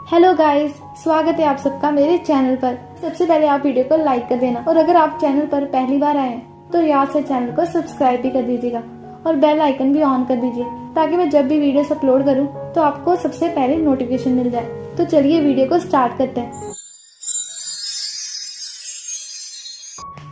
Hello guys, स्वागत है आप सबका मेरे चैनल पर। सबसे पहले आप वीडियो को लाइक कर देना और अगर आप चैनल पर पहली बार आए हैं तो याद से चैनल को सब्सक्राइब भी कर दीजिएगा और बेल आइकन भी ऑन कर दीजिए ताकि मैं जब भी वीडियोस अपलोड करूं तो आपको सबसे पहले नोटिफिकेशन मिल जाए। तो चलिए वीडियो को स्टार्ट करते हैं।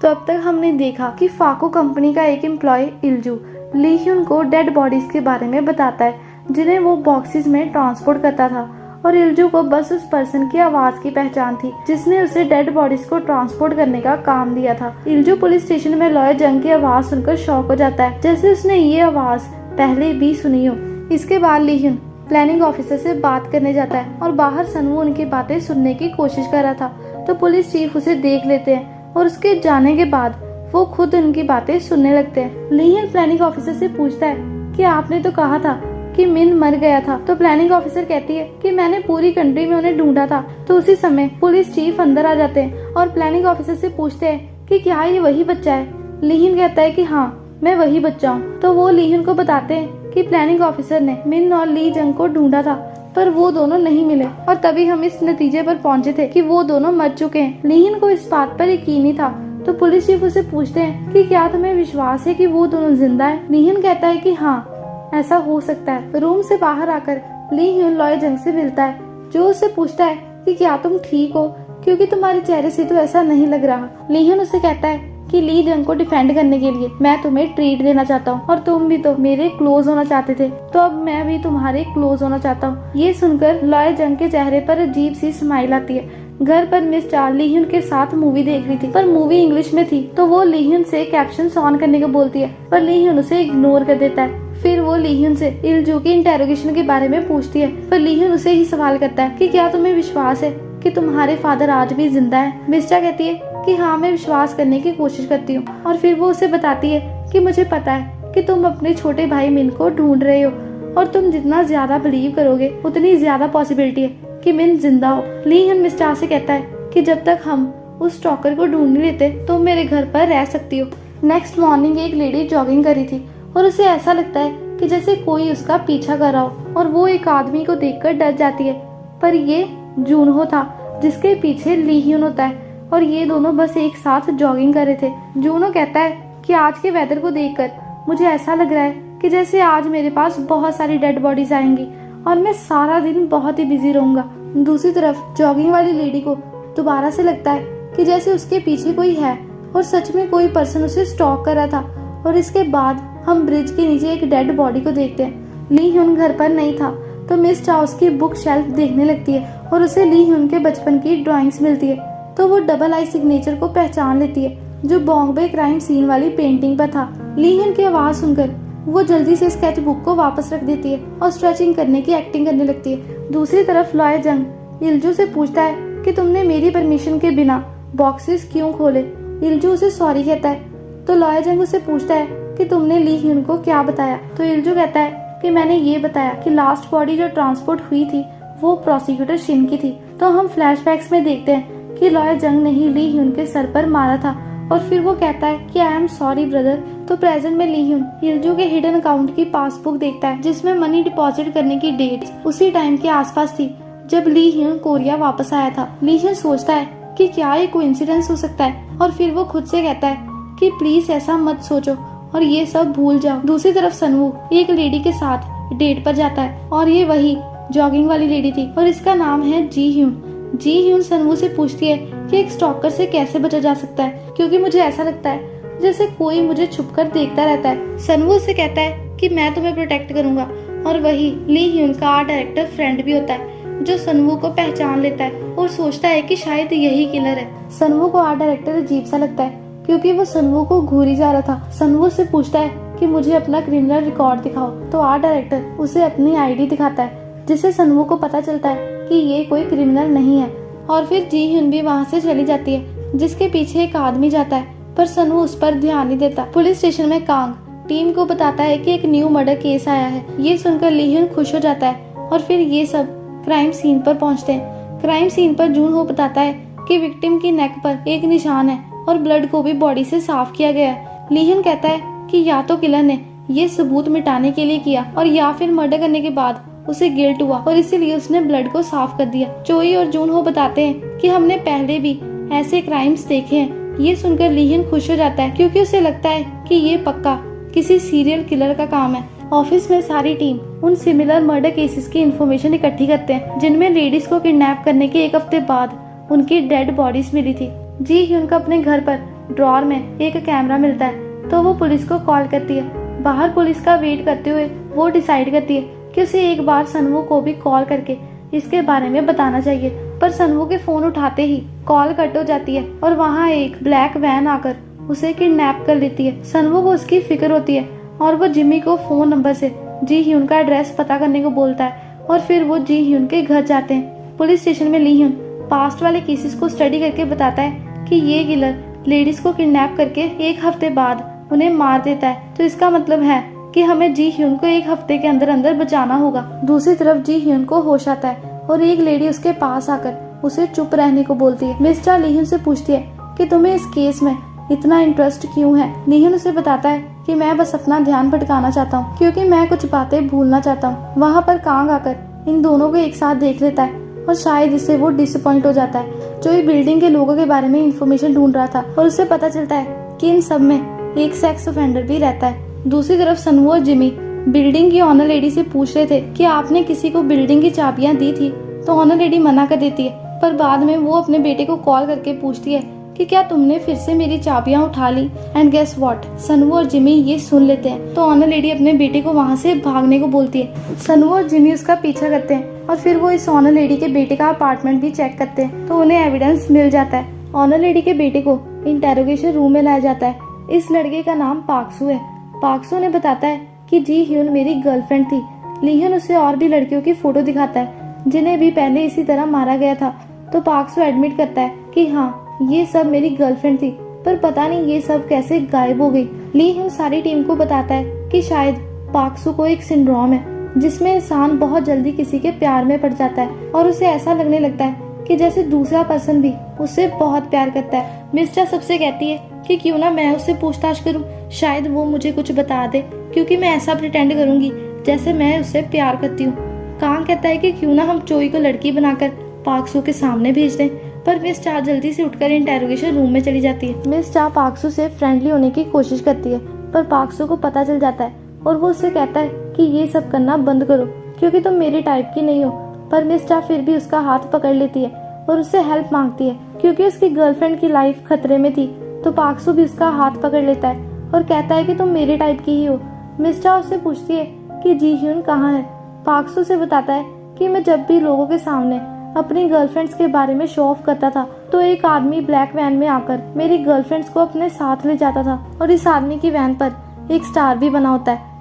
तो अब तक हमने देखा कि फाको कंपनी का एक एम्प्लॉय इल्जू ली ह्यून को डेड बॉडीज के बारे में बताता है जिन्हें वो बॉक्सेस में ट्रांसपोर्ट करता था और इल्जू को बस उस पर्सन की आवाज की पहचान थी जिसने उसे डेड बॉडीज को ट्रांसपोर्ट करने का काम दिया था। इल्जू पुलिस स्टेशन में लॉयर जंग की आवाज सुनकर शॉक हो जाता है, जैसे उसने ये आवाज पहले भी सुनी हो। इसके बाद ली ह्यून प्लानिंग ऑफिसर से बात करने जाता है और बाहर सनवू उनकी बातें सुनने की कोशिश कर रहा था तो पुलिस चीफ उसे देख लेते हैं और उसके जाने के बाद वो खुद उनकी बातें सुनने लगते हैं। ली ह्यून प्लानिंग ऑफिसर से पूछता है कि आपने तो कहा था कि मिन मर गया था। तो प्लानिंग ऑफिसर कहती है कि मैंने पूरी कंट्री में उन्हें ढूंढा था। तो उसी समय पुलिस चीफ अंदर आ जाते हैं और प्लानिंग ऑफिसर से पूछते हैं कि क्या ये वही बच्चा है। ली ह्यून कहता है कि हाँ, मैं वही बच्चा हूँ। तो वो ली ह्यून को बताते हैं कि प्लानिंग ऑफिसर ने मिन और ली जंग को ढूंढा था पर वो दोनों नहीं मिले और तभी हम इस नतीजे पर पहुंचे थे कि वो दोनों मर चुके हैं। ली ह्यून को इस बात पर यकीन ही था। तो पुलिस चीफ उसे पूछते हैं कि क्या तुम्हें विश्वास है कि वो दोनों जिंदा है। ली ह्यून कहता है कि हाँ, ऐसा हो सकता है। रूम से बाहर आकर ली ह्यून लॉयर जंग से मिलता है जो उससे पूछता है कि क्या तुम ठीक हो, क्योंकि तुम्हारे चेहरे से तो ऐसा नहीं लग रहा। ली ह्यून उससे कहता है कि ली जंग को डिफेंड करने के लिए मैं तुम्हें ट्रीट देना चाहता हूँ और तुम भी तो मेरे क्लोज होना चाहते थे, तो अब मैं भी तुम्हारे क्लोज होना चाहता हूँ। ये सुनकर लॉयर जंग के चेहरे पर अजीब सी स्माइल आती है। घर पर मिस चार ली ह्यून के साथ मूवी देख रही थी पर मूवी इंग्लिश में थी तो वो ली ह्यून से कैप्शन ऑन करने को बोलती है पर ली ह्यून उसे इग्नोर कर देता है। फिर वो ली ह्यून से इल्जू की इंटेरोगेशन के बारे में पूछती है पर ली ह्यून उसे ही सवाल करता है कि क्या तुम्हें विश्वास है कि तुम्हारे फादर आज भी जिंदा है। मिस्टा कहती है कि हाँ, मैं विश्वास करने की कोशिश करती हूँ और फिर वो उसे बताती है कि मुझे पता है कि तुम अपने छोटे भाई मिन को ढूंढ रहे हो और तुम जितना ज्यादा बिलीव करोगे उतनी ज्यादा पॉसिबिलिटी है कि मिन जिंदा हो। ली ह्यून मिस्टर से कहता है कि जब तक हम उस स्टॉकर को ढूंढ नहीं लेते तो मेरे घर पर रह सकती हो। नेक्स्ट मॉर्निंग एक लेडी जॉगिंग कर रही थी और उसे ऐसा लगता है कि जैसे कोई उसका पीछा कर रहा हो और वो एक आदमी को देखकर डर जाती है पर ये जूनहो था जिसके पीछे ली ह्यून होता है और ये दोनों बस एक साथ जॉगिंग कर रहे थे। जूनो कहता है कि आज के वेदर को देखकर मुझे ऐसा लग रहा है कि जैसे आज मेरे पास बहुत सारी डेड बॉडीज आएंगी और मैं सारा दिन बहुत ही बिजी रहूंगा। दूसरी तरफ जॉगिंग वाली लेडी को दोबारा से लगता है कि जैसे उसके पीछे कोई है और सच में कोई पर्सन उसे स्टॉक कर रहा था। और इसके बाद हम ब्रिज के नीचे एक डेड बॉडी को देखते हैं। ली ह्यून घर पर नहीं था तो मिस चाओस की बुक शेल्फ देखने लगती है और उसे ली ह्यून के बचपन की ड्राइंग्स मिलती है तो वो डबल आई सिग्नेचर को पहचान लेती है जो बॉम्बे क्राइम सीन वाली पेंटिंग पर था। ली ह्यून की आवाज सुनकर वो जल्दी से स्केच बुक को वापस रख देती है और स्ट्रेचिंग करने की एक्टिंग करने लगती है। दूसरी तरफ लॉयर जंग इल्जू से पूछता है कि तुमने मेरी परमिशन के बिना बॉक्सेस क्यों खोले। इल्जू उसे सॉरी कहता है तो लॉयर जंग उसे पूछता है कि तुमने ली ह्यून को क्या बताया। तो इल्जू कहता है कि मैंने ये बताया कि लास्ट बॉडी जो ट्रांसपोर्ट हुई थी वो प्रोसिक्यूटर शिन की थी। तो हम फ्लैशबैक्स में देखते हैं कि लॉयर जंग ने ही ली ह्यून के सर पर मारा था और फिर वो कहता है कि आई एम सॉरी ब्रदर। तो प्रेजेंट में ली ह्यून इल्जू के हिडन अकाउंट की पासबुक देखता है जिसमें मनी डिपॉजिट करने की डेट उसी टाइम के आसपास थी जब ली ह्यून कोरिया वापस आया था। ली ह्यून सोचता है कि क्या ये कोइंसिडेंस हो सकता है और फिर वो खुद से कहता है कि प्लीज ऐसा मत सोचो और ये सब भूल जाओ। दूसरी तरफ सनवू एक लेडी के साथ डेट पर जाता है और ये वही जॉगिंग वाली लेडी थी और इसका नाम है जी ह्यून। जी ह्यून सनवू से पूछती है कि एक स्टॉकर से कैसे बचा जा सकता है क्योंकि मुझे ऐसा लगता है जैसे कोई मुझे छुपकर देखता रहता है। सनवू से कहता है कि मैं तुम्हें प्रोटेक्ट करूंगा और वही ली ह्यून का आर्ट डायरेक्टर फ्रेंड भी होता है जो सनवू को पहचान लेता है और सोचता है कि शायद यही किलर है। सनवू को आर्ट डायरेक्टर अजीब सा लगता है क्योंकि वो सनवू को घूरी जा रहा था। सनवू से पूछता है कि मुझे अपना क्रिमिनल रिकॉर्ड दिखाओ तो आर्ट डायरेक्टर उसे अपनी आईडी दिखाता है जिससे सनवू को पता चलता है कि ये कोई क्रिमिनल नहीं है। और फिर जी ह्यून भी वहाँ से चली जाती है जिसके पीछे एक आदमी जाता है पर सनवू उस पर ध्यान नहीं देता। पुलिस स्टेशन में कांग टीम को बताता है कि एक न्यू मर्डर केस आया है। ये सुनकर ली ह्यून खुश हो जाता है और फिर ये सब क्राइम सीन पर पहुँचते हैं। क्राइम सीन पर जूनहो बताता है कि विक्टिम की नेक पर एक निशान है और ब्लड को भी बॉडी से साफ किया गया है। ली ह्यून कहता है कि या तो किलर ने ये सबूत मिटाने के लिए किया और या फिर मर्डर करने के बाद उसे गिल्ट हुआ और इसीलिए उसने ब्लड को साफ कर दिया। चोई और जून हो बताते हैं कि हमने पहले भी ऐसे क्राइम्स देखे हैं। ये सुनकर लीहियन खुश हो जाता है क्योंकि उसे लगता है कि ये पक्का किसी सीरियल किलर का काम है। ऑफिस में सारी टीम उन सिमिलर मर्डर केसेस की इंफॉर्मेशन इकट्ठी करते हैं जिनमें लेडीज को किडनैप करने के एक हफ्ते बाद उनकी डेड बॉडीज मिली थी। जी ह्यून को अपने घर पर ड्रॉर में एक कैमरा मिलता है तो वो पुलिस को कॉल करती है। बाहर पुलिस का वेट करते हुए वो डिसाइड करती है कि उसे एक बार सनवू को भी कॉल करके इसके बारे में बताना चाहिए, पर सनवू के फोन उठाते ही कॉल कट हो जाती है और वहाँ एक ब्लैक वैन आकर उसे किडनैप कर लेती है। सनवू को उसकी फिक्र होती है और वो जिमी को फोन नंबर से जी ह्यून का एड्रेस पता करने को बोलता है और फिर वो जी ह्यून के घर जाते हैं। पुलिस स्टेशन में ली ह्यून पास्ट वाले केसेस को स्टडी करके बताता है कि ये किलर लेडीज को किडनैप करके एक हफ्ते बाद उन्हें मार देता है, तो इसका मतलब है कि हमें जी ह्यून को एक हफ्ते के अंदर अंदर बचाना होगा। दूसरी तरफ जी ह्यून को होश आता है और एक लेडी उसके पास आकर उसे चुप रहने को बोलती है। मिस्टर ली ह्यून से पूछती है कि तुम्हें इस केस में इतना इंटरेस्ट क्यों है। ली ह्यून उसे बताता है कि मैं बस अपना ध्यान भटकाना चाहता हूँ क्योंकि मैं कुछ बातें भूलना चाहता हूँ। वहाँ पर कांग आकर इन दोनों को एक साथ देख लेता है और शायद इससे वो डिसअपॉइंट हो जाता है। जो ये बिल्डिंग के लोगों के बारे में इंफॉर्मेशन ढूंढ रहा था और उसे पता चलता है कि इन सब में एक सेक्स ऑफेंडर भी रहता है। दूसरी तरफ सनवू और जिमी बिल्डिंग की ऑनर लेडी से पूछ रहे थे कि आपने किसी को बिल्डिंग की चाबियां दी थी, तो ऑनर लेडी मना कर देती है, पर बाद में वो अपने बेटे को कॉल करके पूछती है कि क्या तुमने फिर से मेरी चाबियां उठा ली। एंड गेस व्हाट, सनवू और जिमी ये सुन लेते हैं तो ऑनर लेडी अपने बेटे को वहाँ से भागने को बोलती है। सनवू और जिमी उसका पीछा करते हैं और फिर वो इस ऑनर लेडी के बेटे का अपार्टमेंट भी चेक करते हैं तो उन्हें एविडेंस मिल जाता है। ऑनर लेडी के बेटे को इंटेरोगेशन रूम में लाया जाता है। इस लड़के का नाम पाक्सू है। पाक्सू ने बताता है कि जी ह्यून मेरी गर्लफ्रेंड थी। ली ह्यून उसे और भी लड़कियों की फोटो दिखाता है जिन्हें भी पहले इसी तरह मारा गया था, तो पाक्सू एडमिट करता है कि हाँ ये सब मेरी गर्लफ्रेंड थी, पर पता नहीं ये सब कैसे गायब हो गई। ली ह्यून सारी टीम को बताता है कि शायद पाक्सू को एक सिंड्रोम है जिसमें इंसान बहुत जल्दी किसी के प्यार में पड़ जाता है और उसे ऐसा लगने लगता है कि जैसे दूसरा पर्सन भी उससे बहुत प्यार करता है। मिस्टर सबसे कहती है कि क्यों ना मैं उससे पूछताछ करूं, शायद वो मुझे कुछ बता दे, क्योंकि मैं ऐसा प्रिटेंड करूंगी जैसे मैं उससे प्यार करती हूँ। कांग कहता है कि क्यों ना हम चोई को लड़की बनाकर पाक्सू के सामने भेज दें, पर मिस चा जल्दी से उठकर इंटेरोगेशन रूम में चली जाती है। मिस चा पाक्सू से फ्रेंडली होने की कोशिश करती है, पर पाक्सू को पता चल जाता है और वो उससे कहता है कि ये सब करना बंद करो क्योंकि तुम मेरी टाइप की नहीं हो। पर मिस चा फिर भी उसका हाथ पकड़ लेती है और उससे हेल्प मांगती है क्योंकि उसकी गर्लफ्रेंड की लाइफ खतरे में थी। तो पाक्सू भी उसका हाथ पकड़ लेता है और कहता है कि तुम मेरे टाइप की ही हो। मिस चा उससे पूछती है कि जी ह्यून कहाँ है। पाक्सू से बताता है कि मैं जब भी लोगों के सामने अपनी गर्लफ्रेंड्स के बारे में शो ऑफ करता था तो एक आदमी ब्लैक वैन में आकर मेरी गर्लफ्रेंड्स को अपने साथ ले जाता था और इस आदमी की वैन पर एक स्टार भी बना होता है।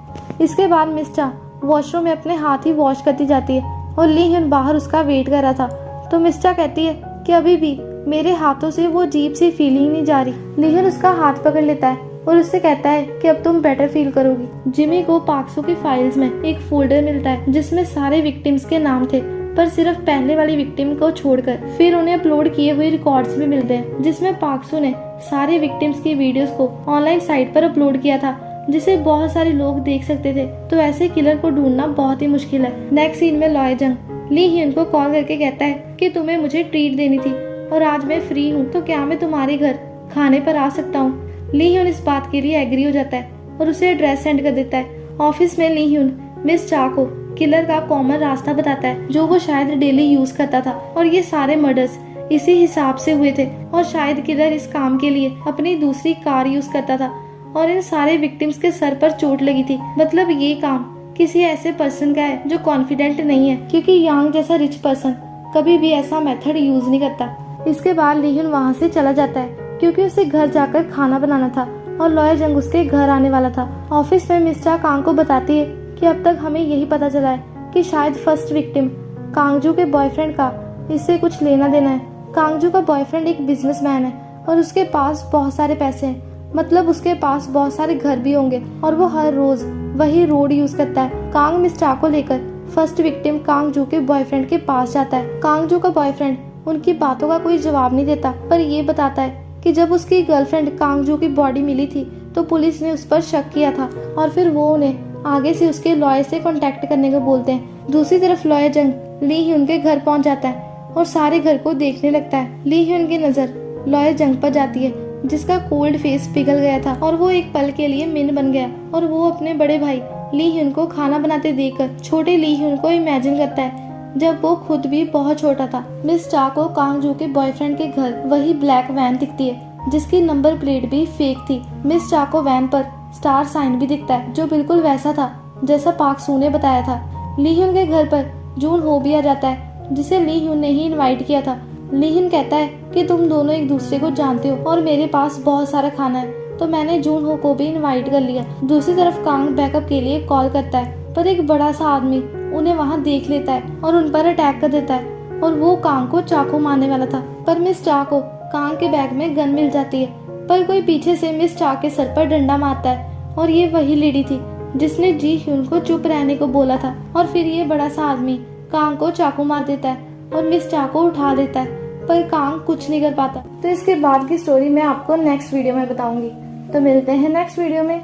इसके बाद मिस चा वॉशरूम में अपने हाथ ही वॉश करती जाती है और ली ह्यून बाहर उसका वेट कर रहा था, तो मिस चा कहती है कि अभी भी मेरे हाथों से वो अजीब सी फीलिंग नहीं जा रही। ली ह्यून उसका हाथ पकड़ लेता है और उससे कहता है कि अब तुम बेटर फील करोगी। जिमी को पाक्सू की फाइल्स में एक फोल्डर मिलता है जिसमें सारे विक्टिम्स के नाम थे, पर सिर्फ पहले वाली विक्टिम को छोड़कर। फिर उन्हें अपलोड किए हुए रिकॉर्ड्स भी मिलते हैं जिसमें पाक्सू ने सारे विक्टिम्स की वीडियोस को ऑनलाइन साइट पर अपलोड किया था जिसे बहुत सारे लोग देख सकते थे। तो ऐसे किलर को ढूंढना बहुत ही मुश्किल है। नेक्स्ट सीन में लॉय जंग ली ह्यून को कॉल करके कहता है कि तुम्हें मुझे ट्रीट देनी थी और आज मैं फ्री हूँ, तो क्या मैं तुम्हारे घर खाने पर आ सकता हूँ। ली ह्यून इस बात के लिए एग्री हो जाता है और उसे एड्रेस सेंड कर देता है। ऑफिस में ली ह्यून मिस चा को किलर का कॉमन रास्ता बताता है जो वो शायद डेली यूज करता था और ये सारे मर्डर्स इसी हिसाब से हुए थे और शायद किलर इस काम के लिए अपनी दूसरी कार यूज करता था और इन सारे विक्टिम्स के सर पर चोट लगी थी। मतलब ये काम किसी ऐसे पर्सन का है जो कॉन्फिडेंट नहीं है, क्योंकि यांग जैसा रिच पर्सन कभी भी ऐसा मेथड यूज नहीं करता। इसके बाद ली ह्यून वहाँ से चला जाता है क्योंकि उसे घर जाकर खाना बनाना था और लॉय जंग उसके घर आने वाला था। ऑफिस में मिस चा कांग को बताती है कि अब तक हमें यही पता चला है कि शायद फर्स्ट विक्टिम कांगजू के बॉयफ्रेंड का इससे कुछ लेना देना है। कांगजू का बॉयफ्रेंड एक बिजनेसमैन है और उसके पास बहुत सारे पैसे हैं, मतलब उसके पास बहुत सारे घर भी होंगे और वो हर रोज वही रोड यूज करता है। कांग मिस चा को लेकर फर्स्ट विक्टिम कांगजू के बॉयफ्रेंड के पास जाता है। कांगजू का बॉयफ्रेंड उनकी बातों का कोई जवाब नहीं देता, पर ये बताता है कि जब उसकी गर्लफ्रेंड कांगजू की बॉडी मिली थी तो पुलिस ने उस पर शक किया था और फिर वो उन्हें आगे से उसके लॉयर से कांटेक्ट करने को बोलते हैं। दूसरी तरफ लॉयर जंग ली ह्यून के घर पहुंच जाता है और सारे घर को देखने लगता है। ली ह्यून की नजर लॉयर जंग पर जाती है, जिसका कोल्ड फेस पिघल गया था और वो एक पल के लिए मिन बन गया। और वो अपने बड़े भाई ली ह्यून को खाना बनाते देखकर छोटे ली ह्यून को इमेजिन करता है जब वो खुद भी बहुत छोटा था। मिस चा को कांग जू के बॉयफ्रेंड के घर वही ब्लैक वैन दिखती है, जिसकी नंबर प्लेट भी फेक थी। मिस चा को वैन पर स्टार साइन भी दिखता है, जो बिल्कुल वैसा था जैसा पाक सू ने बताया था। ली ह्यून के घर पर जून हो भी आ जाता है, जिसे ली ह्यून ने ही इनवाइट किया था। ली ह्यून कहता है कि तुम दोनों एक दूसरे को जानते हो और मेरे पास बहुत सारा खाना है, तो मैंने जून हो को भी इनवाइट कर लिया। दूसरी तरफ कांग बैकअप के लिए कॉल करता है, पर एक बड़ा सा आदमी उन्हें वहाँ देख लेता है और उन पर अटैक कर देता है और वो कांग को चाकू मारने वाला था। पर मिस चा को कांग के बैग में गन मिल जाती है, पर कोई पीछे से मिस चा के सर पर डंडा मारता है और ये वही लेडी थी जिसने जी ह्यून को चुप रहने को बोला था। और फिर ये बड़ा सा आदमी कांग को चाकू मार देता है और मिस चा को उठा देता है, पर कांग कुछ नहीं कर पाता। तो इसके बाद की स्टोरी मैं आपको नेक्स्ट वीडियो में बताऊंगी। तो मिलते हैं नेक्स्ट वीडियो में।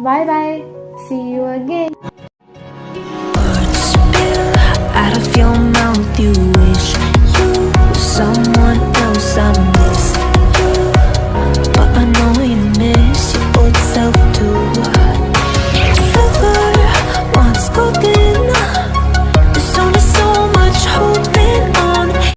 Bye bye, see you again. Out of your mouth, you